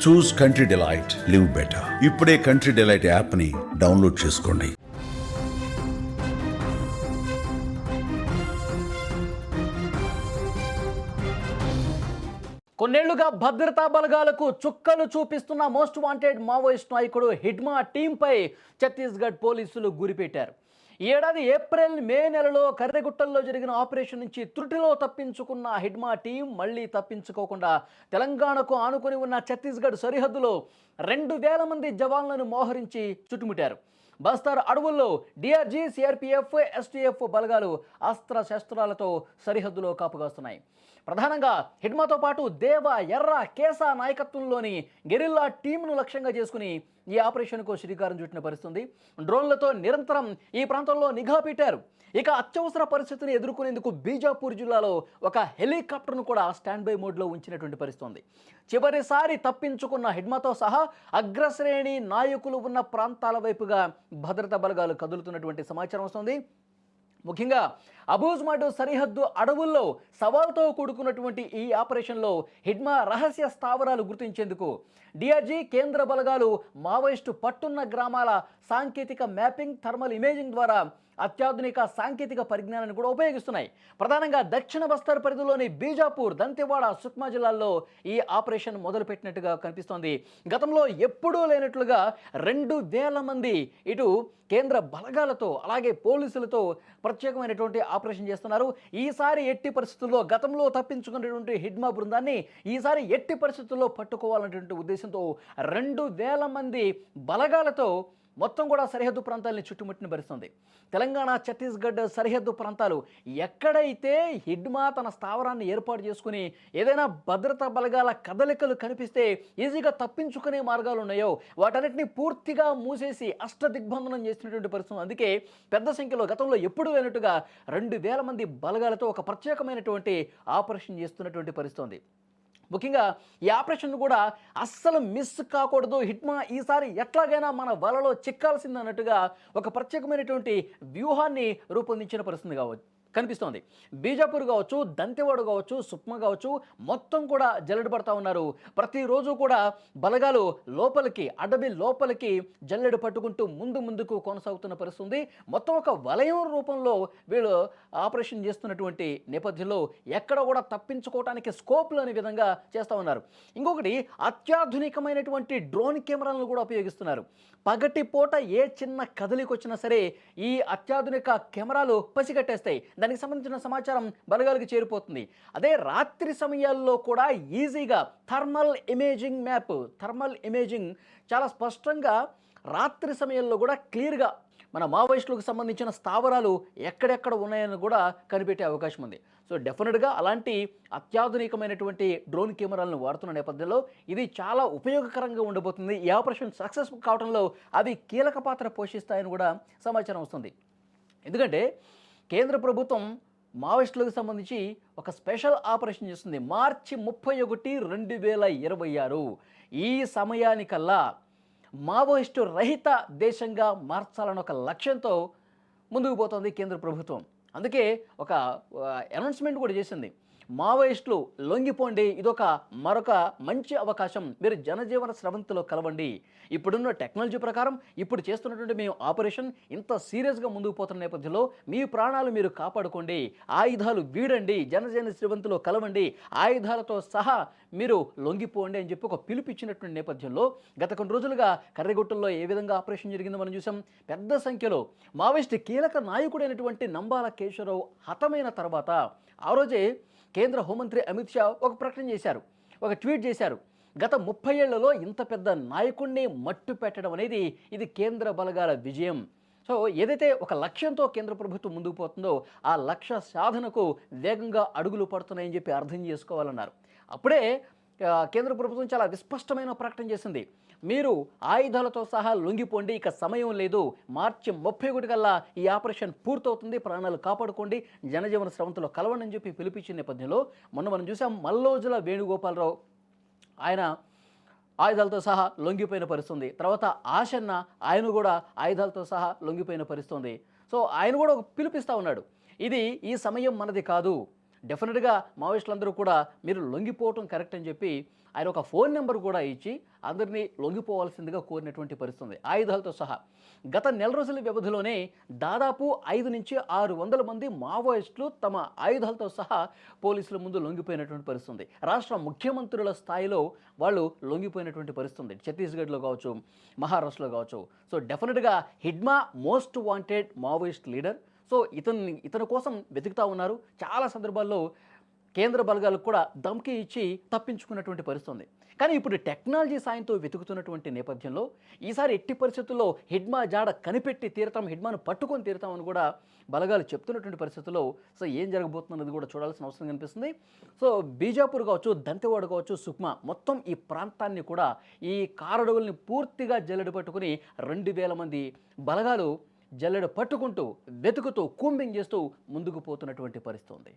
చూస్ country delight, live better. ఇప్పుడే country delight యాప్ని download చేసుకోండి. కొన్నేళ్లుగా భద్రతా బలగాలకు చుక్కలు చూపిస్తున్న మోస్ట్ వాంటెడ్ మావోయిస్ట్ నాయకుడు హిడ్మా టీంపై ఛత్తీస్గఢ్ పోలీసులు గురిపెట్టారు. ఈ ఏడాది ఏప్రిల్ మే నెలలో కర్రెగుట్టల్లో జరిగిన ఆపరేషన్ నుంచి త్రుటిలో తప్పించుకున్న హిడ్మా టీం మళ్లీ తప్పించుకోకుండా తెలంగాణకు ఆనుకుని ఉన్న ఛత్తీస్గఢ్ సరిహద్దులో 2,000 మంది జవాన్లను మోహరించి చుట్టుముట్టారు. బస్తర్ అడవుల్లో డిఆర్జీ, సిఆర్పిఎఫ్, ఎస్టీఎఫ్ బలగాలు అస్త్రశస్త్రాలతో సరిహద్దులో కాపుగాస్తున్నాయి. ప్రధానంగా హిడ్మాతో పాటు దేవ, ఎర్ర, కేసా నాయకత్వంలోని గెరిల్లా టీంను లక్ష్యంగా చేసుకుని ఈ ఆపరేషన్కు శ్రీకారం చుట్టిన పరిస్థితుంది. డ్రోన్లతో నిరంతరం ఈ ప్రాంతంలో నిఘా పెట్టారు. ఇక అత్యవసర పరిస్థితిని ఎదుర్కొనేందుకు బీజాపూర్ జిల్లాలో ఒక హెలికాప్టర్ను కూడా స్టాండ్ బై మోడ్లో ఉంచినటువంటి పరిస్థితుంది. చివరిసారి తప్పించుకున్న హిడ్మాతో సహా అగ్రశ్రేణి నాయకులు ఉన్న ప్రాంతాల వైపుగా భద్రతా బలగాలు కదులుతున్నటువంటి సమాచారం వస్తుంది. ముఖ్యంగా అబూజ్మడ్ సరిహద్దు అడవుల్లో సవాల్తో కూడుకున్నటువంటి ఈ ఆపరేషన్లో హిడ్మా రహస్య స్థావరాలు గుర్తించేందుకు డిఆర్జీ, కేంద్ర బలగాలు మావోయిస్టు పట్టున్న గ్రామాల సాంకేతిక మ్యాపింగ్, థర్మల్ ఇమేజింగ్ ద్వారా అత్యాధునిక సాంకేతిక పరిజ్ఞానాన్ని కూడా ఉపయోగిస్తున్నాయి. ప్రధానంగా దక్షిణ బస్తర్ పరిధిలోని బీజాపూర్, దంతెవాడ, సుక్మా జిల్లాల్లో ఈ ఆపరేషన్ మొదలుపెట్టినట్టుగా కనిపిస్తోంది. గతంలో ఎప్పుడూ లేనట్లుగా 2,000 మంది ఇటు కేంద్ర బలగాలతో అలాగే పోలీసులతో ప్రత్యేకమైనటువంటి ఆపరేషన్ చేస్తున్నారు. ఈసారి ఎట్టి పరిస్థితుల్లో గతంలో తప్పించుకున్నటువంటి హిడ్మా బృందాన్ని ఈసారి ఎట్టి పరిస్థితుల్లో పట్టుకోవాలనేటువంటి ఉద్దేశంతో 2,000 మంది బలగాలతో మొత్తం కూడా సరిహద్దు ప్రాంతాలని చుట్టుముట్టిన పరిస్థితుంది. తెలంగాణ, ఛత్తీస్గఢ్ సరిహద్దు ప్రాంతాలు ఎక్కడైతే హిడ్మా తన స్థావరాన్ని ఏర్పాటు చేసుకుని ఏదైనా భద్రతా బలగాల కదలికలు కనిపిస్తే ఈజీగా తప్పించుకునే మార్గాలు ఉన్నాయో వాటన్నిటిని పూర్తిగా మూసేసి అష్టదిగ్బంధనం చేసినటువంటి పరిస్థితి. అందుకే పెద్ద సంఖ్యలో గతంలో ఎప్పుడూ లేనట్టుగా 2,000 మంది బలగాలతో ఒక ప్రత్యేకమైనటువంటి ఆపరేషన్ చేస్తున్నటువంటి పరిస్థితి. ముఖ్యంగా ఈ ఆపరేషన్ కూడా అస్సలు మిస్ కాకూడదు, హిడ్మా ఈసారి ఎట్లాగైనా మన వలలో చిక్కాల్సింది అన్నట్టుగా ఒక ప్రత్యేకమైనటువంటి వ్యూహాన్ని రూపొందించిన పరిస్థితి కనిపిస్తోంది. బీజాపూర్ కావచ్చు, దంతెవాడ కావచ్చు, సుక్మా కావచ్చు మొత్తం కూడా జల్లెడ పడతా ఉన్నారు. ప్రతిరోజు కూడా బలగాలు లోపలికి, అడవి లోపలికి జల్లెడ పట్టుకుంటూ ముందుకు కొనసాగుతున్న పరిస్థితి. మొత్తం ఒక వలయం రూపంలో వీళ్ళు ఆపరేషన్ చేస్తున్నటువంటి నేపథ్యంలో ఎక్కడ కూడా తప్పించుకోవడానికి స్కోప్ లేని విధంగా చేస్తూ ఉన్నారు. ఇంకొకటి, అత్యాధునికమైనటువంటి డ్రోన్ కెమెరాలను కూడా ఉపయోగిస్తున్నారు. పగటిపూట ఏ చిన్న కదలికి వచ్చినా సరే ఈ అత్యాధునిక కెమెరాలు పసిగట్టేస్తాయి. దానికి సంబంధించిన సమాచారం బలగాలకు చేరిపోతుంది. అదే రాత్రి సమయాల్లో కూడా ఈజీగా థర్మల్ ఇమేజింగ్ చాలా స్పష్టంగా రాత్రి సమయంలో కూడా క్లియర్గా మన మావోయిస్టులకు సంబంధించిన స్థావరాలు ఎక్కడెక్కడ ఉన్నాయని కూడా కనిపెట్టే అవకాశం ఉంది. సో డెఫినెట్గా అలాంటి అత్యాధునికమైనటువంటి డ్రోన్ కెమెరాలను వాడుతున్న నేపథ్యంలో ఇది చాలా ఉపయోగకరంగా ఉండబోతుంది. ఈ ఆపరేషన్ సక్సెస్ కావడంలో అవి కీలక పాత్ర పోషిస్తాయని కూడా సమాచారం వస్తుంది. ఎందుకంటే కేంద్ర ప్రభుత్వం మావోయిస్టులకు సంబంధించి ఒక స్పెషల్ ఆపరేషన్ చేస్తుంది. మార్చి 31, 2026 ఈ సమయానికల్లా మావోయిస్టు రహిత దేశంగా మార్చాలని ఒక లక్ష్యంతో ముందుకు పోతుంది కేంద్ర ప్రభుత్వం. అందుకే ఒక అనౌన్స్మెంట్ కూడా చేసింది. మావోయిస్టులు లొంగిపోండి, ఇదొక మరొక మంచి అవకాశం, మీరు జనజీవన స్రవంతిలో కలవండి. ఇప్పుడున్న టెక్నాలజీ ప్రకారం ఇప్పుడు చేస్తున్నటువంటి మేము ఆపరేషన్ ఇంత సీరియస్గా ముందుకు పోతున్న నేపథ్యంలో మీ ప్రాణాలు మీరు కాపాడుకోండి, ఆయుధాలు వీడండి, జనజీవన స్రవంతిలో కలవండి, ఆయుధాలతో సహా మీరు లొంగిపోండి అని చెప్పి ఒక పిలుపిచ్చినటువంటి నేపథ్యంలో గత కొన్ని రోజులుగా కర్రెగుట్టల్లో ఏ విధంగా ఆపరేషన్ జరిగిందో మనం చూసాం. పెద్ద సంఖ్యలో మావోయిస్టు కీలక నాయకుడైనటువంటి నంబాల కేశవరావు హతమైన తర్వాత ఆ రోజే కేంద్ర హోంమంత్రి అమిత్ షా ఒక ప్రకటన చేశారు, ఒక ట్వీట్ చేశారు. గత 30 ఏళ్లలో ఇంత పెద్ద నాయకుడిని మట్టు పెట్టడం అనేది ఇది కేంద్ర బలగాల విజయం. సో ఏదైతే ఒక లక్ష్యంతో కేంద్ర ప్రభుత్వం ముందుకు పోతుందో ఆ లక్ష్య సాధనకు వేగంగా అడుగులు పడుతున్నాయని చెప్పి అర్థం చేసుకోవాలన్నారు. అప్పుడే కేంద్ర ప్రభుత్వం చాలా విస్పష్టమైన ప్రకటన చేసింది. మీరు ఆయుధాలతో సహా లొంగిపోండి, ఇక సమయం లేదు, మార్చి 31 కల్లా ఈ ఆపరేషన్ పూర్తవుతుంది, ప్రాణాలు కాపాడుకోండి, జనజీవన స్రవంతిలో కలవండి అని చెప్పి పిలిపించిన నేపథ్యంలో మొన్న మనం చూసాం మల్లోజుల వేణుగోపాలరావు ఆయన ఆయుధాలతో సహా లొంగిపోయిన పరిస్థితుంది. తర్వాత ఆశన్న ఆయన కూడా ఆయుధాలతో సహా లొంగిపోయిన పరిస్థితుంది. సో ఆయన కూడా పిలిపిస్తూ ఉన్నాడు, ఇది ఈ సమయం మనది కాదు, డెఫినెట్గా మావోయిస్టులందరూ కూడా మీరు లొంగిపోవటం కరెక్ట్ అని చెప్పి ఆయన ఒక ఫోన్ నెంబర్ కూడా ఇచ్చి అందరినీ లొంగిపోవాల్సిందిగా కోరినటువంటి పరిస్థితుంది ఆయుధాలతో సహా. గత నెల రోజుల వ్యవధిలోనే దాదాపు 500-600 మంది మావోయిస్టులు తమ ఆయుధాలతో సహా పోలీసుల ముందు లొంగిపోయినటువంటి పరిస్థితుంది. రాష్ట్ర ముఖ్యమంత్రుల స్థాయిలో వాళ్ళు లొంగిపోయినటువంటి పరిస్థితుంది. ఛత్తీస్గఢ్లో కావచ్చు, మహారాష్ట్రలో కావచ్చు. సో డెఫినెట్గా Hidma most wanted Maoist leader. So ఇతని కోసం వెతుకుతూ ఉన్నారు. చాలా సందర్భాల్లో కేంద్ర బలగాలకు కూడా ధమ్కీ ఇచ్చి తప్పించుకున్నటువంటి పరిస్థితుంది. కానీ ఇప్పుడు టెక్నాలజీ సాయంతో వెతుకుతున్నటువంటి నేపథ్యంలో ఈసారి ఎట్టి పరిస్థితుల్లో హిడ్మా జాడ కనిపెట్టి తీరతాం, హిడ్మాను పట్టుకొని తీరతామని కూడా బలగాలు చెప్తున్నటువంటి పరిస్థితుల్లో సో ఏం జరగబోతున్నది కూడా చూడాల్సిన అవసరం కనిపిస్తుంది. సో బీజాపూర్ కావచ్చు, దంతెవాడ కావచ్చు, సుక్మా మొత్తం ఈ ప్రాంతాన్ని కూడా ఈ కారడవుల్ని పూర్తిగా జల్లెడ పట్టుకుని 2000 మంది బలగాలు జల్లెడ పట్టుకుంటూ వెతుకుతూ కూంబింగ్ చేస్తూ ముందుకు పోతున్నటువంటి పరిస్థితి ఉంది.